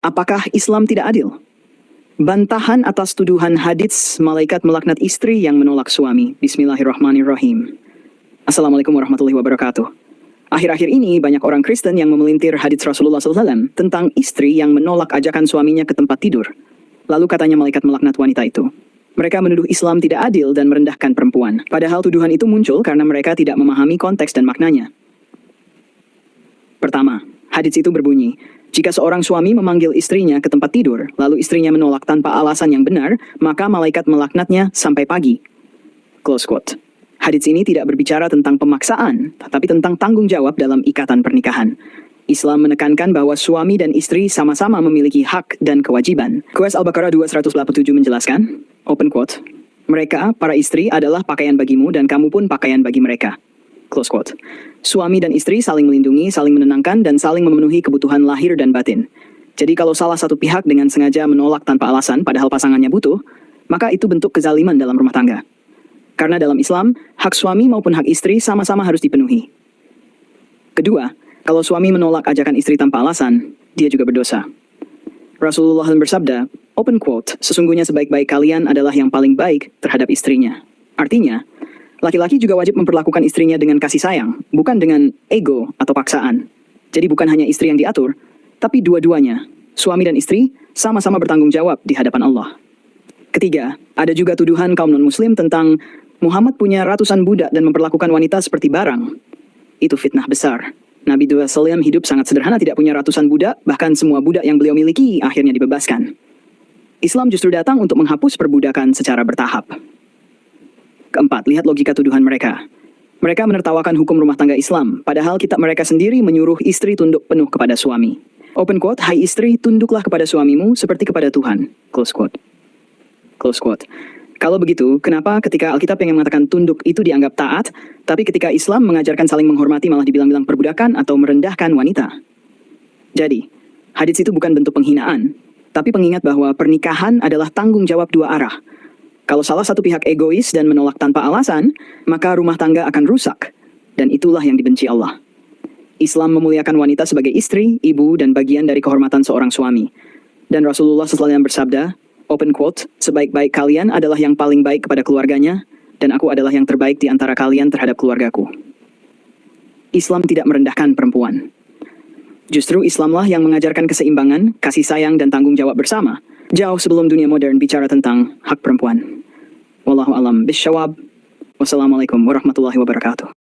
Apakah Islam tidak adil? Bantahan atas tuduhan hadits malaikat melaknat istri yang menolak suami. Bismillahirrahmanirrahim. Assalamualaikum warahmatullahi wabarakatuh. Akhir-akhir ini banyak orang Kristen yang memelintir hadits Rasulullah SAW tentang istri yang menolak ajakan suaminya ke tempat tidur. Lalu katanya malaikat melaknat wanita itu. Mereka menuduh Islam tidak adil dan merendahkan perempuan. Padahal tuduhan itu muncul karena mereka tidak memahami konteks dan maknanya. Pertama, hadits itu berbunyi, jika seorang suami memanggil istrinya ke tempat tidur, lalu istrinya menolak tanpa alasan yang benar, maka malaikat melaknatnya sampai pagi. Close quote. Hadits ini tidak berbicara tentang pemaksaan, tetapi tentang tanggung jawab dalam ikatan pernikahan. Islam menekankan bahwa suami dan istri sama-sama memiliki hak dan kewajiban. Qur'an Al-Baqarah 287 menjelaskan, open quote, mereka, para istri, adalah pakaian bagimu dan kamu pun pakaian bagi mereka. Close quote. Suami dan istri saling melindungi, saling menenangkan, dan saling memenuhi kebutuhan lahir dan batin. Jadi kalau salah satu pihak dengan sengaja menolak tanpa alasan padahal pasangannya butuh, maka itu bentuk kezaliman dalam rumah tangga. Karena dalam Islam, hak suami maupun hak istri sama-sama harus dipenuhi. Kedua, kalau suami menolak ajakan istri tanpa alasan, dia juga berdosa. Rasulullah bersabda, open quote, sesungguhnya sebaik-baik kalian adalah yang paling baik terhadap istrinya. Artinya, laki-laki juga wajib memperlakukan istrinya dengan kasih sayang, bukan dengan ego atau paksaan. Jadi bukan hanya istri yang diatur, tapi dua-duanya, suami dan istri, sama-sama bertanggung jawab di hadapan Allah. Ketiga, ada juga tuduhan kaum non-muslim tentang Muhammad punya ratusan budak dan memperlakukan wanita seperti barang. Itu fitnah besar. Nabi SAW hidup sangat sederhana, tidak punya ratusan budak, bahkan semua budak yang beliau miliki akhirnya dibebaskan. Islam justru datang untuk menghapus perbudakan secara bertahap. Keempat, lihat logika tuduhan mereka. Mereka menertawakan hukum rumah tangga Islam, padahal kitab mereka sendiri menyuruh istri tunduk penuh kepada suami. Open quote, hai istri, tunduklah kepada suamimu seperti kepada Tuhan. Close quote. Close quote. Kalau begitu, kenapa ketika Alkitab yang mengatakan tunduk itu dianggap taat, tapi ketika Islam mengajarkan saling menghormati malah dibilang-bilang perbudakan atau merendahkan wanita? Jadi, hadits itu bukan bentuk penghinaan, tapi pengingat bahwa pernikahan adalah tanggung jawab dua arah. Kalau salah satu pihak egois dan menolak tanpa alasan, maka rumah tangga akan rusak, dan itulah yang dibenci Allah. Islam memuliakan wanita sebagai istri, ibu, dan bagian dari kehormatan seorang suami. Dan Rasulullah SAW bersabda, open quote, sebaik-baik kalian adalah yang paling baik kepada keluarganya, dan aku adalah yang terbaik di antara kalian terhadap keluargaku. Islam tidak merendahkan perempuan. Justru Islamlah yang mengajarkan keseimbangan, kasih sayang, dan tanggung jawab bersama, jauh sebelum dunia modern bicara tentang hak perempuan. Wallahu a'lam bishawab. Wassalamualaikum warahmatullahi wabarakatuh.